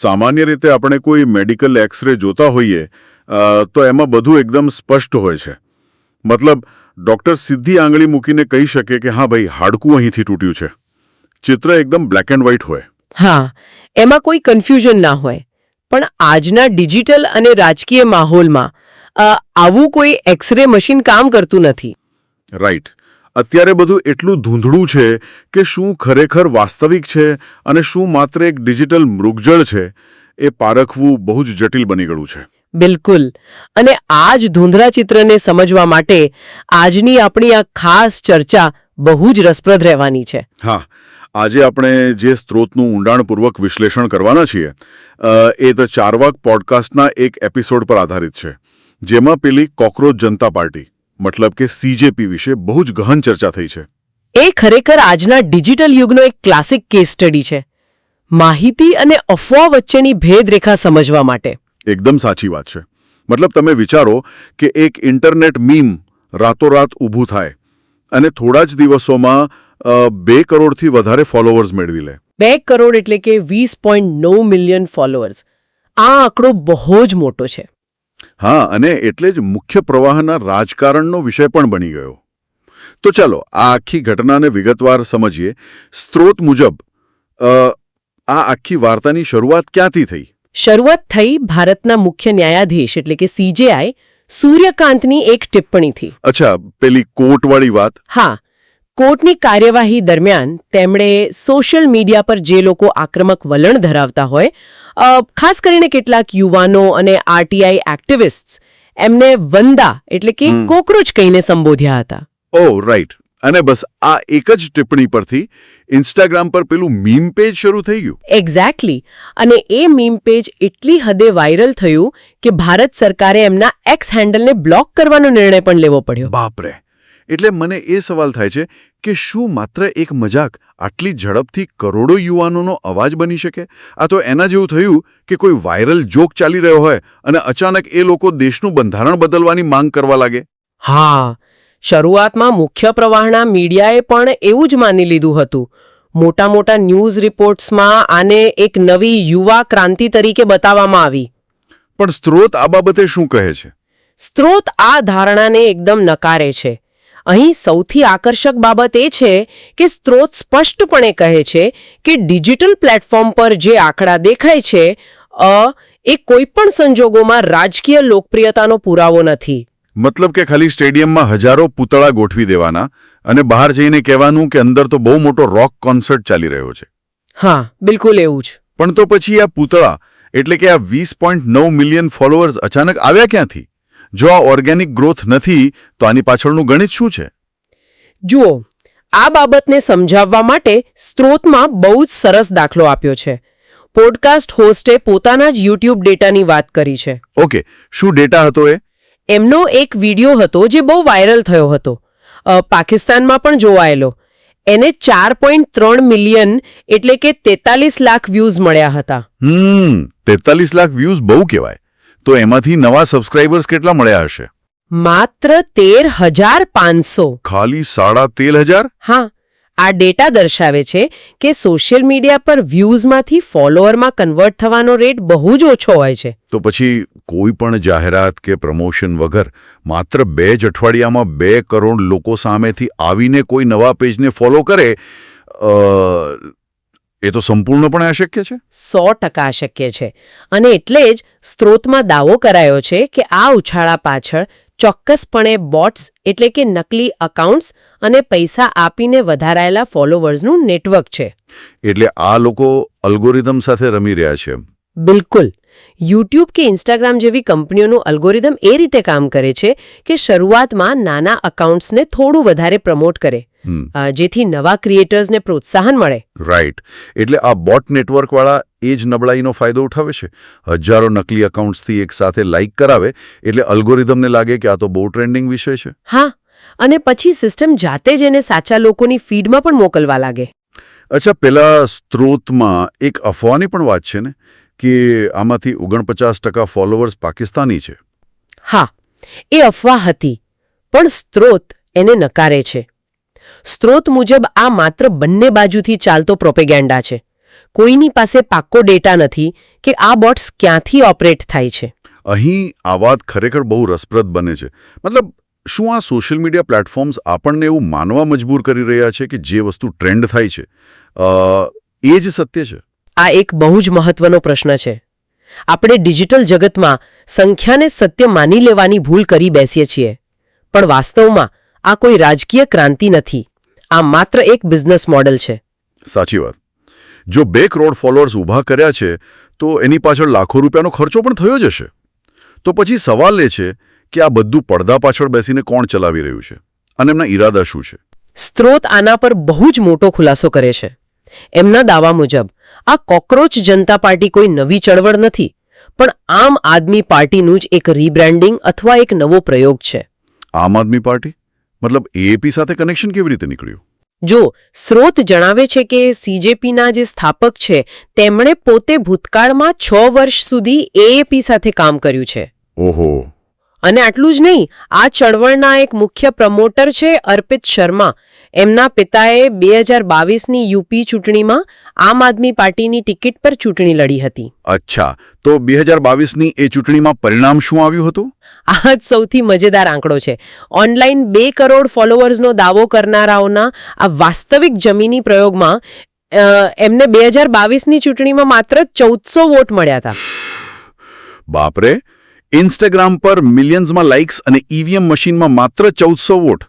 સામાન્ય રીતે આપણે કોઈ મેડિકલ એક્સરે જોતા હોઈએ તો એમાં બધું એકદમ સ્પષ્ટ હોય છે. મતલબ ડૉક્ટર સીધી આંગળી મૂકીને કહી શકે કે હા ભાઈ, હાડકું અહીંથી તૂટ્યું છે. ચિત્ર એકદમ બ્લેક એન્ડ વ્હાઇટ હોય. હા, એમાં કોઈ કન્ફ્યુઝન ના હોય. પણ આજના ડિજિટલ અને રાજકીય માહોલમાં આવું કોઈ એક્સરે મશીન કામ કરતું નથી. રાઈટ. અત્યારે બધું એટલું ધૂંધળું છે કે શું ખરેખર વાસ્તવિક છે અને શું માત્ર એક ડિજિટલ મૃગજળ છે, એ પારખવું બહુ જ જટિલ બની ગયું છે. બિલકુલ. અને આ જ ધૂંધળા ચિત્રને સમજવા માટે આજની આપણી આ ખાસ ચર્ચા બહુ જ રસપ્રદ રહેવાની છે. હા, આજે આપણે જે સ્ત્રોતનું ઊંડાણપૂર્વક વિશ્લેષણ કરવાના છીએ એ ધ ચારવાક પોડકાસ્ટના એક એપિસોડ પર આધારિત છે, જેમાં પેલી કોકરોચ જનતા પાર્ટી મતલબ કે CJP વિશે બહુ જ ગહન ચર્ચા થઈ છે. એ ખરેખર આજના ડિજિટલ યુગનો એક ક્લાસિક કેસ સ્ટડી છે, માહિતી અને અફવા વચ્ચેની ભેદરેખા સમજવા માટે. એકદમ સાચી વાત છે. મતલબ તમે વિચારો કે એક ઇન્ટરનેટ મીમ રાતોરાત ઊભું થાય અને થોડા જ દિવસોમાં 2 કરોડથી વધારે ફોલોઅર્સ મેળવી લે. 2 કરોડ એટલે કે 20.9 મિલિયન ફોલોઅર્સ. આ આંકડો બહુ જ મોટો છે. હા, અને એટલે જ મુખ્ય પ્રવાહના રાજકારણનો વિષય પણ બની ગયો. તો ચાલો આ આખી ઘટનાને વિગતવાર સમજીએ. સ્ત્રોત મુજબ આ આખી વાર્તાની શરૂઆત ક્યાંથી થઈ? શરૂઆત થઈ ભારતના મુખ્ય ન્યાયાધીશ એટલે કે CJI સૂર્યકાંતની એક ટિપ્પણીથી. અચ્છા, પેલી કોર્ટવાળી વાત? હા, કોર્ટની કાર્યવાહી દરમિયાન તેમણે સોશિયલ મીડિયા પર જે લોકો આક્રમક વલણ ધરાવતા હોય, ખાસ કરીને કેટલાક યુવાનો અને RTI એક્ટિવિસ્ટ્સ, એમને વંદા એટલે કે કોકરોચ કહીને સંબોધ્યા હતા. ઓહ રાઈટ. અને બસ આ એક જ ટિપ્પણી પરથી ઇન્સ્ટાગ્રામ પર પેલું મીમ પેજ શરૂ થઈ ગયું. એક્ઝેક્ટલી. અને એ મીમ પેજ એટલી હદે વાયરલ થયું કે ભારત સરકારે એમના એક્સ હેન્ડલને બ્લોક કરવાનો નિર્ણય પણ લેવો પડ્યો. બાપરે. એટલે મને એ સવાલ થાય છે કે શું માત્ર એક મજાક આટલી ઝડપથી કરોડો યુવાનોનો અવાજ બની શકે? આ તો એના જેવું થયું કે કોઈ વાયરલ જોક ચાલી રહ્યો હોય અને અચાનક એ લોકો દેશનું બંધારણ બદલવાની માંગ કરવા લાગે. હા, શરૂઆતમાં મુખ્ય પ્રવાહના મીડિયાએ પણ એવું જ માની લીધું હતું. મોટા મોટા ન્યૂઝ રિપોર્ટ્સમાં આને એક નવી યુવા ક્રાંતિ તરીકે બતાવવામાં આવી. પણ સ્ત્રોત આ બાબતે શું કહે છે? સ્ત્રોત આ ધારણાને એકદમ નકારે છે. અહીં સૌથી આકર્ષક બાબત એ છે કે સ્ત્રોત સ્પષ્ટપણે કહે છે કે ડિજિટલ પ્લેટફોર્મ પર જે આંકડા દેખાય છે એ કોઈપણ સંજોગોમાં રાજકીય લોકપ્રિયતાનો પુરાવો નથી. મતલબ કે ખાલી સ્ટેડિયમમાં હજારો પૂતળા ગોઠવી દેવાના અને બહાર જઈને કહેવાનું કે અંદર તો બહુ મોટો રોક કોન્સર્ટ ચાલી રહ્યો છે. હા, બિલકુલ એવું જ. પણ તો પછી આ પૂતળા એટલે કે આ 20.9 મિલિયન ફોલોઅર્સ અચાનક આવ્યા ક્યાંથી? જો આ ઓર્ગેનિક ગ્રોથ નથી તો આની પાછળનું ગણિત શું છે? જુઓ, આ બાબતને સમજાવવા માટે સ્ત્રોતમાં બહુ જ સરસ દાખલો આપ્યો છે. પોડકાસ્ટ હોસ્ટે પોતાના જ YouTube ડેટાની વાત કરી છે. ઓકે, શું ડેટા હતો એ? એમનો એક વિડિયો હતો જે બહુ વાયરલ થયો હતો, પાકિસ્તાનમાં પણ જોવાયેલો. એને 4.3 મિલિયન એટલે કે 43 લાખ વ્યૂઝ મળ્યા હતા. 43 લાખ વ્યૂઝ બહુ કહેવાય. તો એમાંથી નવા સબસ્ક્રાઇબર્સ કેટલા મળ્યા હશે? માત્ર 13,500. ખાલી 13,500? હા, આ ડેટા દર્શાવે છે કે સોશિયલ મીડિયા પર વ્યૂઝમાંથી ફોલોઅરમાં કન્વર્ટ થવાનો રેટ બહુ જ ઓછો હોય છે. તો પછી કોઈ પણ જાહેરાત કે પ્રમોશન વગર માત્ર 2 જ અઠવાડિયામાં 2 કરોડ લોકો સામેથી આવીને કોઈ નવા પેજને ફોલો કરે, એ તો સંપૂર્ણપણે અશક્ય છે. 100% અશક્ય છે. અને એટલે જ સ્ત્રોતમાં દાવો કરાયો છે કે આ ઉછાળા પાછળ ચોક્કસપણે બોટ્સ એટલે કે નકલી અકાઉન્ટ્સ અને પૈસા આપીને વધારાયેલા ફોલોવર્સનું નેટવર્ક છે. એટલે આ લોકો અલ્ગોરિધમ સાથે રમી રહ્યા છે. બિલકુલ. YouTube કે Instagram જેવી કંપનીઓનું અલ્ગોરિધમ એ રીતે કામ કરે છે કે શરૂઆતમાં નાના અકાઉન્ટ્સને થોડું વધારે પ્રમોટ કરે, જેથી નવા ક્રિએટર્સને પ્રોત્સાહન મળે. રાઈટ. એટલે આ બોટ નેટવર્કવાળા એ જ નબળાઈનો ફાયદો ઉઠાવે છે. હજારો નકલી અકાઉન્ટ્સથી એક સાથે લાઇક કરાવે એટલે અલ્ગોરિધમને લાગે કે આ તો બહુ ટ્રેન્ડિંગ વિષય છે. હા, અને પછી સિસ્ટમ જાતે જ એને સાચા લોકોની ફીડમાં પણ મોકલવા લાગે. અચ્છા, પેલા સ્ત્રોતમાં એક અફવાની પણ વાત છે ને કે આમાંથી 49% ફોલોવર્સ પાકિસ્તાની છે. હા, એ અફવા હતી, પણ સ્ત્રોત એને નકારે છે. સ્ત્રોત મુજબ આ માત્ર બંને બાજુથી ચાલતો પ્રોપેગેન્ડા છે. કોઈની પાસે પાક્કો ડેટા નથી કે આ બોટ્સ ક્યાંથી ઓપરેટ થાય છે. અહીં આ વાત ખરેખર બહુ રસપ્રદ બને છે. મતલબ શું આ સોશિયલ મીડિયા પ્લેટફોર્મ્સ આપણને એવું માનવા મજબૂર કરી રહ્યા છે કે જે વસ્તુ ટ્રેન્ડ થાય છે એ જ સત્ય છે? આ એક બહુ જ મહત્વનો પ્રશ્ન છે. આપણે ડિજિટલ જગતમાં સંખ્યાને સત્ય માની લેવાની ભૂલ કરી બેસીએ છીએ, પણ વાસ્તવમાં આ કોઈ રાજકીય ક્રાંતિ નથી. આ માત્ર એક બિઝનેસ મોડેલ છે. સાચી વાત. જો 2 કરોડ ફોલોઅર્સ ઊભા કર્યા છે તો એની પાછળ લાખો રૂપિયાનો ખર્ચો પણ થયો જ હશે. તો પછી સવાલ એ છે કે આ બધું પડદા પાછળ બેસીને કોણ ચલાવી રહ્યું છે અને એમના ઈરાદા શું છે? સ્ત્રોત આના પર બહુ જ મોટો ખુલાસો કરે છે. એમના દાવા મુજબ આ કોકરોચ જનતા પાર્ટી કોઈ નવી ચળવળ નથી, પણ આમ આદમી પાર્ટીનું જ એક રીબ્રાન્ડિંગ અથવા એક નવો પ્રયોગ છે. આમ આદમી પાર્ટી મતલબ એએપી સાથે કનેક્શન કેવી રીતે નીકળ્યું? જો સ્ત્રોત જણાવે છે કે સીજેપીના જે સ્થાપક છે તેમણે પોતે ભૂતકાળમાં 6 વર્ષ સુધી એએપી સાથે કામ કર્યું છે. ઓહો. અને આટલું જ નહીં, આ ચળવળના એક મુખ્ય પ્રમોટર છે અર્પિત શર્મા. એમના પિતાએ 2022ની યુપી ચૂંટણીમાં આમ આદમી પાર્ટીની ટિકિટ પર ચૂંટણી લડી હતી. અચ્છા, તો 2022ની એ ચૂંટણીમાં પરિણામ શું આવ્યું હતું? આ જ સૌથી મજેદાર આંકડો છે. ઓનલાઈન 2 કરોડ ફોલોઅર્સનો દાવો કરનારાઓના આ વાસ્તવિક જમીની પ્રયોગમાં એમને 2022ની ચૂંટણીમાં માત્ર 1400 વોટ મળ્યા હતા. બાપરે. ઇન્સ્ટાગ્રામ પર મિલિયન્સમાં લાઇક્સ અને ઈવીએમ મશીનમાં માત્ર 1400 વોટ.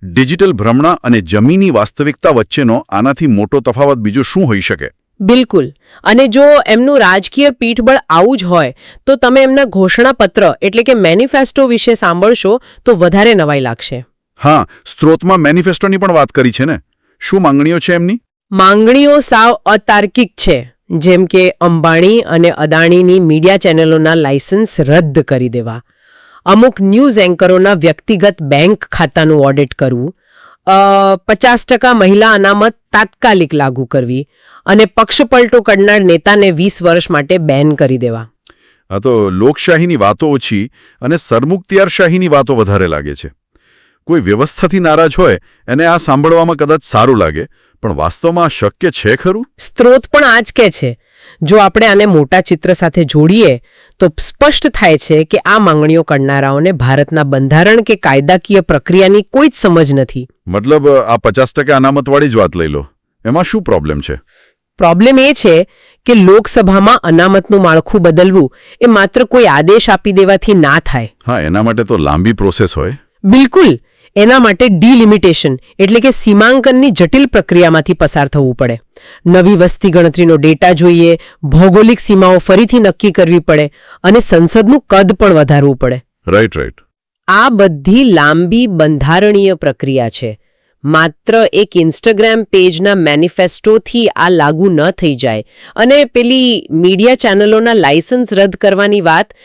ડિજિટલ ભ્રમણા અને જમીની વાસ્તવિકતા વચ્ચેનો આનાથી મોટો તફાવત બીજો શું હોઈ શકે? બિલકુલ. અને જો એમનું રાજકીય પીઠબળ આવું જ હોય તો તમે એમના ઘોષણાપત્ર એટલે કે મેનિફેસ્ટો વિશે સાંભળશો તો વધારે નવાઈ લાગશે. હા, સ્ત્રોતમાં મેનિફેસ્ટોની પણ વાત કરી છે ને. શું માંગણીઓ છે એમની? માંગણીઓ સાવ અતાર્કિક છે. જેમ કે અંબાણી અને અદાણીની મીડિયા ચેનલોના લાયસન્સ રદ કરી દેવા, અમુક ન્યૂઝ એન્કરોના વ્યક્તિગત બેંક ખાતાનું ઓડિટ કરવું, 50% મહિલા અનામત તાત્કાલિક લાગુ કરવી અને પક્ષપલટો કરનાર નેતાને 20 વર્ષ માટે બેન કરી દેવા. આ તો લોકશાહીની વાતો ઓછી અને સરમુખત્યારશાહીની વાતો વધારે લાગે છે. કોઈ વ્યવસ્થાથી નારાજ હોય એને આ સાંભળવામાં કદાચ સારું લાગે, પણ વાસ્તવમાં આ શક્ય છે ખરું? સ્ત્રોત પણ આ જ કહે છે. જો આપણે આને મોટા ચિત્ર સાથે જોડીએ તો સ્પષ્ટ થાય છે કે આ માંગણીઓ કરનારાઓને ભારતના બંધારણ કે કાયદાકીય પ્રક્રિયાની કોઈ જ સમજ નથી. મતલબ આ 50% અનામતવાળી જ વાત લઈ લો, એમાં શું પ્રોબ્લેમ છે? પ્રોબ્લેમ એ છે કે લોકસભામાં અનામતનું માળખું બદલવું એ માત્ર કોઈ આદેશ આપી દેવાથી ના થાય. હા, એના માટે તો લાંબી પ્રોસેસ હોય. બિલકુલ. એના માટે ડિલિમિટેશન એટલે કે સીમાંકનની જટિલ પ્રક્રિયામાંથી પસાર થવું પડે. નવી વસ્તી ગણતરીનો ડેટા જોઈએ, ભૌગોલિક સીમાઓ ફરીથી નક્કી કરવી પડે અને સંસદનું કદ પણ વધારવું પડે. રાઈટ. આ બધી લાંબી બંધારણીય પ્રક્રિયા છે. માત્ર એક ઇન્સ્ટાગ્રામ પેજના મેનિફેસ્ટોથી આ લાગુ ન થઈ જાય. અને પેલી મીડિયા ચેનલોના લાયસન્સ રદ કરવાની વાત,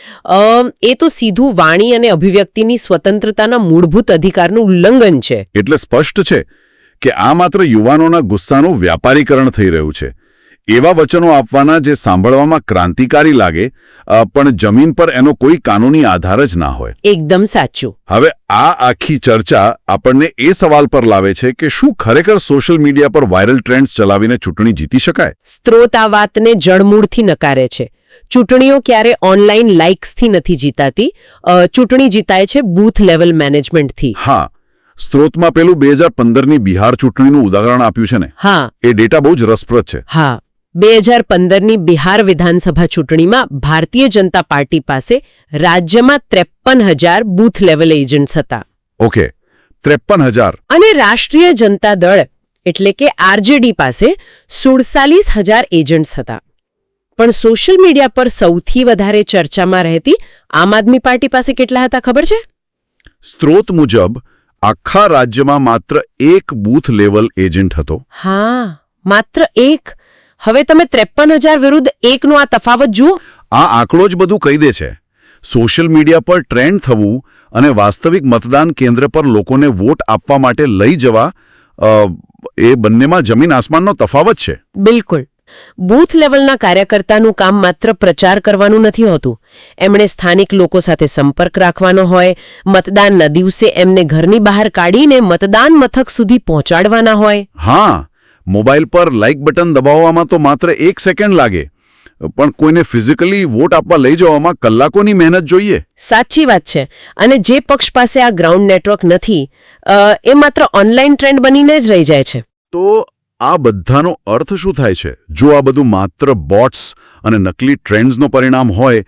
એ તો સીધું વાણી અને અભિવ્યક્તિની સ્વતંત્રતાના મૂળભૂત અધિકારનું ઉલ્લંઘન છે. એટલે સ્પષ્ટ છે કે આ માત્ર યુવાનોના ગુસ્સાનું વ્યાપારીકરણ થઈ રહ્યું છે. એવા વચનો આપવાના જે સાંભળવામાં ક્રાંતિકારી લાગે, પણ જમીન પર એનો કોઈ કાનૂની આધાર જ ના હોય. એકદમ સાચું. હવે આ આખી ચર્ચા આપણને એ સવાલ પર લાવે છે કે શું ખરેખર સોશિયલ મીડિયા પર વાયરલ ટ્રેન્ડ્સ ચલાવીને ચૂંટણી જીતી શકાય? સ્ત્રોત આ વાતને જડમૂળથી નકારે છે. ચૂંટણીઓ ક્યારે ઓનલાઈન લાઇક્સથી નથી જીતાતી, ચૂંટણી જીતાય છે બૂથ લેવલ મેનેજમેન્ટથી. હા, સ્ત્રોતમાં પેલું 2015ની બિહાર ચૂંટણીનું ઉદાહરણ આપ્યું છે ને. હા, એ ડેટા બહુ જ રસપ્રદ છે. હા, 2015ની બિહાર વિધાનસભા ચૂંટણીમાં ભારતીય જનતા પાર્ટી પાસે રાજ્યમાં 53,000 બૂથ લેવલ એજન્ટ્સ હતા. ઓકે, 53,000. અને રાષ્ટ્રીય જનતા દળ એટલે કે આરજેડી પાસે 47,000 એજન્ટ્સ હતા. પણ સોશિયલ મીડિયા પર સૌથી વધારે ચર્ચામાં રહેતી આમ આદમી પાર્ટી પાસે કેટલા હતા ખબર છે? સ્ત્રોત મુજબ આખા રાજ્યમાં માત્ર 1 બૂથ લેવલ એજન્ટ હતો. હા, માત્ર 1. હવે તમે 53,000 વિરુદ્ધ 1નો આ તફાવત જુઓ. આ આંકડો જ બધું કહી દે છે. સોશિયલ મીડિયા પર ટ્રેન્ડ થવું અને વાસ્તવિક મતદાન કેન્દ્ર પર લોકોને વોટ આપવા માટે લઈ જવા, એ બંનેમાં જમીન આસમાનનો તફાવત છે. બિલકુલ. બૂથ લેવલના કાર્યકર્તાનું કામ માત્ર પ્રચાર કરવાનું નથી હોતું. એમણે સ્થાનિક લોકો સાથે સંપર્ક રાખવાનો હોય, મતદાનના દિવસે એમને ઘરની બહાર કાઢીને મતદાન મથક સુધી પહોંચાડવાના હોય. હા, મોબાઈલ પર લાઇક બટન દબાવવામાં તો માત્ર 1 સેકન્ડ લાગે, પણ કોઈને ફિઝિકલી વોટ આપવા લઈ જવામાં કલાકોની મહેનત જોઈએ. સાચી વાત છે. અને જે પક્ષ પાસે આ ગ્રાઉન્ડ નેટવર્ક નથી એ માત્ર ઓનલાઈન ટ્રેન્ડ બનીને જ રહી જાય છે. તો આ બધાનો અર્થ શું થાય છે? જો આ બધું માત્ર બોટ્સ અને નકલી ટ્રેન્ડ્સનો પરિણામ હોય,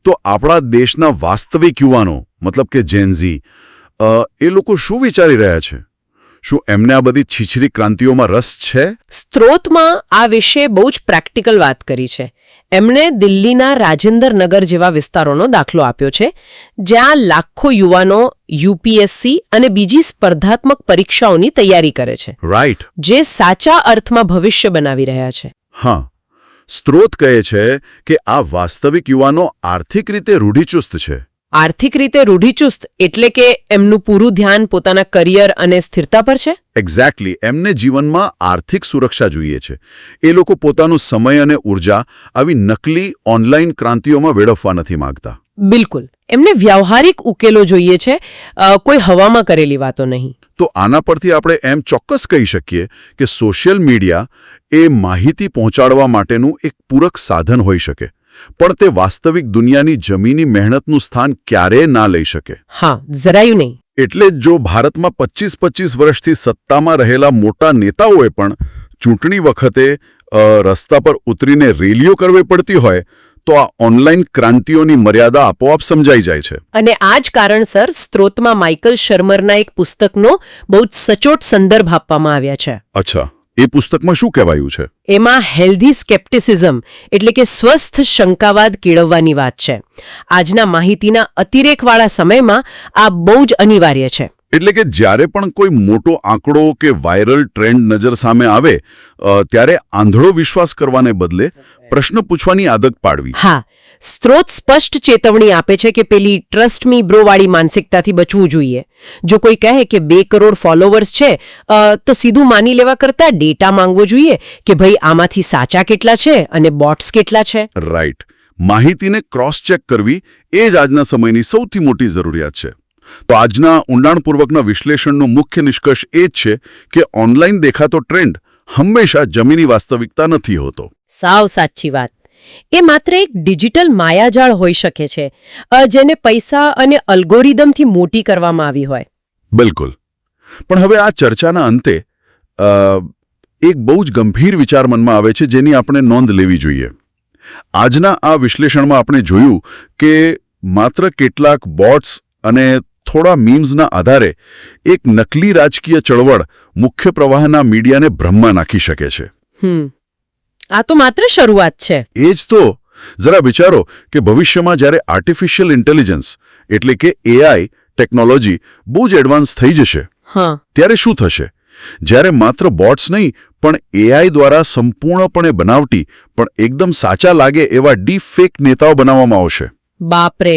તો આપણા દેશના વાસ્તવિક યુવાનો, મતલબ કે જેનઝી, એ લોકો શું વિચારી રહ્યા છે? શું એમને આ બધી છીછરી ક્રાંતિઓમાં રસ છે? સ્ત્રોતમાં આ વિશે બહુ જ પ્રેક્ટિકલ વાત કરી છે. એમણે દિલ્હીના રાજેન્દ્ર નગર જેવા વિસ્તારોનો દાખલો આપ્યો છે, જ્યાં લાખો યુવાનો યુપીએસસી અને બીજી સ્પર્ધાત્મક પરીક્ષાઓની તૈયારી કરે છે. રાઈટ. જે સાચા અર્થમાં ભવિષ્ય બનાવી રહ્યા છે. હા, સ્ત્રોત કહે છે કે આ વાસ્તવિક યુવાનો આર્થિક રીતે રૂઢિચુસ્ત છે. આર્થિક રીતે રૂઢિચુસ્ત એટલે કે એમનું પૂરું ધ્યાન પોતાના કરિયર અને સ્થિરતા પર છે. એક્ઝેક્ટલી. એમને જીવનમાં આર્થિક સુરક્ષા જોઈએ છે. એ લોકો પોતાનો સમય અને ઉર્જા આવી નકલી ઓનલાઈન ક્રાંતિઓમાં વેડફવા નથી માંગતા. બિલકુલ. એમને વ્યાવહારિક ઉકેલો જોઈએ છે, કોઈ હવામાં કરેલી વાતો નહીં. તો આના પરથી આપણે એમ ચોક્કસ કહી શકીએ કે સોશિયલ મીડિયા એ માહિતી પહોંચાડવા માટેનું એક પૂરક સાધન હોઈ શકે, પણ તે વાસ્તવિક દુનિયાની જમીની મહેનતનું સ્થાન ક્યારેય ના લઈ શકે. હા, જરાયું નહીં. એટલે જ જો ભારતમાં 25-25 વર્ષથી સત્તામાં રહેલા મોટા નેતાઓએ પણ ચૂંટણી વખતે રસ્તા પર ઉતરીને રેલીઓ કરવી પડતી હોય, તો આ ઓનલાઈન ક્રાંતિઓની મર્યાદા આપોઆપ સમજાઈ જાય છે. અને આ જ કારણસર સ્ત્રોતમાં માઇકલ શર્મરના એક પુસ્તકનો બહુ જ સચોટ સંદર્ભ આપવામાં આવ્યા છે. અચ્છા, એ પુસ્તકમાં શું કહેવાયું છે? એમાં હેલ્ધી સ્કેપ્ટિસિઝમ એટલે કે સ્વસ્થ શંકાવાદ કેળવવાની વાત છે. આજના માહિતીના અતિરેકવાળા સમયમાં આ બહુ જ અનિવાર્ય છે. એટલે કે જ્યારે પણ કોઈ મોટો આંકડો કે વાયરલ ટ્રેન્ડ નજર સામે આવે, ત્યારે આંધળો વિશ્વાસ કરવાને બદલે પ્રશ્ન પૂછવાની આદત પાડવી. હા, સ્ત્રોત સ્પષ્ટ ચેતવણી આપે છે કે પેલી ટ્રસ્ટ મી બ્રો વાળી માનસિકતાથી બચવું જોઈએ. જો કોઈ કહે કે 2 કરોડ ફોલોવર્સ છે, તો સીધું માની લેવા કરતાં ડેટા માંગવો જોઈએ કે ભાઈ આમાંથી સાચા કેટલા છે અને બોટ્સ કેટલા છે. રાઈટ. માહિતીને ક્રોસ ચેક કરવી એ જ આજના સમયની સૌથી મોટી જરૂરિયાત છે. તો આજના ઊંડાણપૂર્વકના વિશ્લેષણનો મુખ્ય નિષ્કર્ષ એ જ છે કે ઓનલાઈન દેખાતો ટ્રેન્ડ હંમેશા જમીની વાસ્તવિકતા નથી હોતો. સાવ સાચી વાત. એ માત્ર એક ડિજિટલ માયાજાળ હોઈ શકે છે, જેને પૈસા અને અલ્ગોરિધમથી મોટી કરવામાં આવી હોય. બિલકુલ. પણ હવે આ ચર્ચાના અંતે એક બહુ જ ગંભીર વિચાર મનમાં આવે છે, જેની આપણે નોંધ લેવી જોઈએ. આજના આ વિશ્લેષણમાં આપણે જોયું કે માત્ર કેટલાક બોટ્સ અને થોડા મીમ્સના આધારે એક નકલી રાજકીય ચળવળ મુખ્ય પ્રવાહના મીડિયાને ભ્રમમાં નાખી શકે છે. આ તો માત્ર શરૂઆત છે. એ જ તો. જરા વિચારો કે ભવિષ્યમાં જ્યારે આર્ટિફિશિયલ ઇન્ટેલિજન્સ એટલે કે એઆઈ ટેકનોલોજી બહુ જ એડવાન્સ થઈ જશે, ત્યારે શું થશે? જ્યારે માત્ર બોટ્સ નહીં, પણ એઆઈ દ્વારા સંપૂર્ણપણે બનાવટી પણ એકદમ સાચા લાગે એવા ડીપ ફેક નેતાઓ બનાવવામાં આવશે. બાપરે,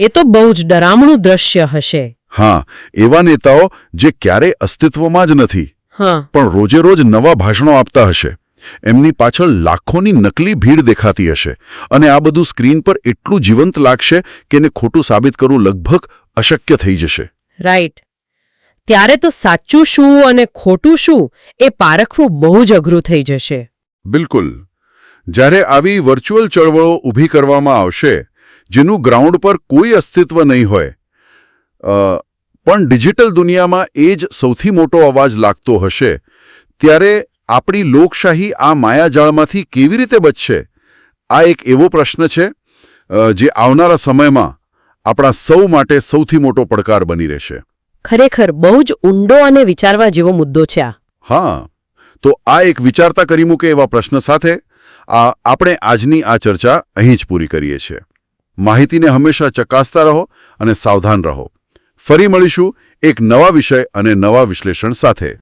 એ તો બહુ જ ડરામણું દ્રશ્ય હશે. હા, એવા નેતાઓ જે ક્યારેય અસ્તિત્વમાં જ નથી, પણ રોજે રોજ નવા ભાષણો આપતા હશે. એમની પાછળ લાખોની નકલી ભીડ દેખાતી હશે, અને આ બધું સ્ક્રીન પર એટલું જીવંત લાગશે કે એને ખોટું સાબિત કરવું લગભગ અશક્ય થઈ જશે. રાઈટ. ત્યારે તો સાચું શું અને ખોટું શું એ પારખવું બહુ જ અઘરું થઈ જશે. બિલકુલ. જ્યારે આવી વર્ચ્યુઅલ ચળવળો ઊભી કરવામાં આવશે, જેનું ગ્રાઉન્ડ પર કોઈ અસ્તિત્વ નહીં હોય, પણ ડિજિટલ દુનિયામાં એ જ સૌથી મોટો અવાજ લાગતો હશે, ત્યારે આપણી લોકશાહી આ માયાજાળમાંથી કેવી રીતે બચશે? આ એક એવો પ્રશ્ન છે જે આવનારા સમયમાં આપણા સૌ માટે સૌથી મોટો પડકાર બની રહેશે. ખરેખર બહુ જ ઊંડો અને વિચારવા જેવો મુદ્દો છે આ. હા, તો આ એક વિચારતા કરી મૂકે એવા પ્રશ્ન સાથે આપણે આજની આ ચર્ચા અહીં જ પૂરી કરીએ છીએ. માહિતીને હંમેશા ચકાસતા રહો અને સાવધાન રહો. ફરી મળીશું એક નવા વિષય અને નવા વિશ્લેષણ સાથે.